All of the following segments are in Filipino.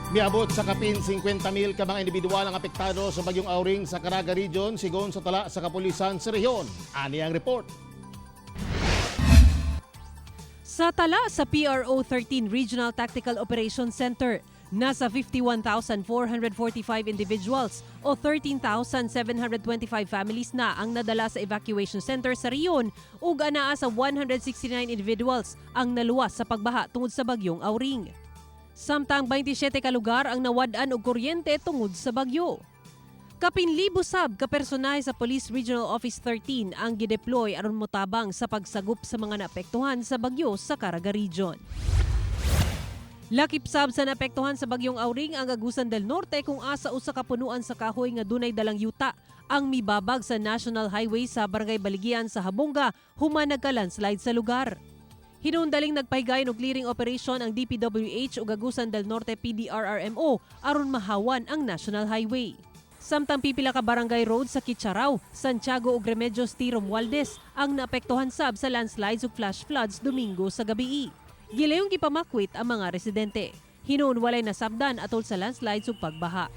Miabot sa kapin 50,000 ka mga individual ang apektado sa bagyong Auring sa Caraga Region sigon sa tala sa kapulisan sa rehiyon. Ani ang report. Sa tala sa PRO 13 Regional Tactical Operations Center, nasa 51,445 individuals o 13,725 families na ang nadala sa evacuation center sa rehiyon ug anaa sa 169 individuals ang naluwas sa pagbaha tungod sa bagyong Auring. Samtang 27 ka lugar ang nawad-an og kuryente tungod sa bagyo. Kapinlibo sab ka personahe sa Police Regional Office 13 ang gideploy aron motabang sa pagsagup sa mga naapektuhan sa bagyo sa Caraga Region. Lakip sab sa naapektuhan sa bagyong Auring ang Agusan del Norte kung asa usa ka punuan sa kahoy nga dunay dalang yuta ang mibabag sa National Highway sa Barangay Baligian sa Habonga human nagka-landslide sa lugar. Hinundaling nagpahigayon og clearing operation ang DPWH ug Agusan del Norte PDRRMO aron mahawan ang National Highway. Samtang pipila ka barangay road sa Kitcharaw, Santiago ug Remedios T. Romualdez ang naapektuhan sab sa landslides ug flash floods Domingo sa gabii. Gilayong gipamakwit ang mga residente. Hinuon walay nasabdan atol sa landslides ug pagbaha.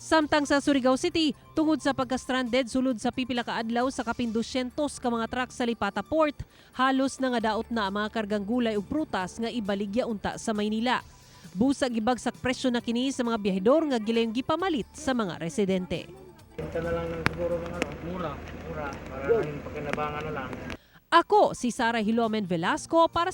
Samtang sa Surigao City, tungod sa pagka-stranded sulod sa pipila ka adlaw sa kapin 200 ka mga truck sa Lipata Port, halos na nga daot na ang mga kargang gulay ug prutas nga ibaligya unta sa Maynila. Busag ibagsak presyo na kini sa mga biyahedor nga gilayong gipamalit sa mga residente. Ito na lang ng siguro ng mura para yung pakinabangan na lang. Ako si Sarah Hilomen Velasco para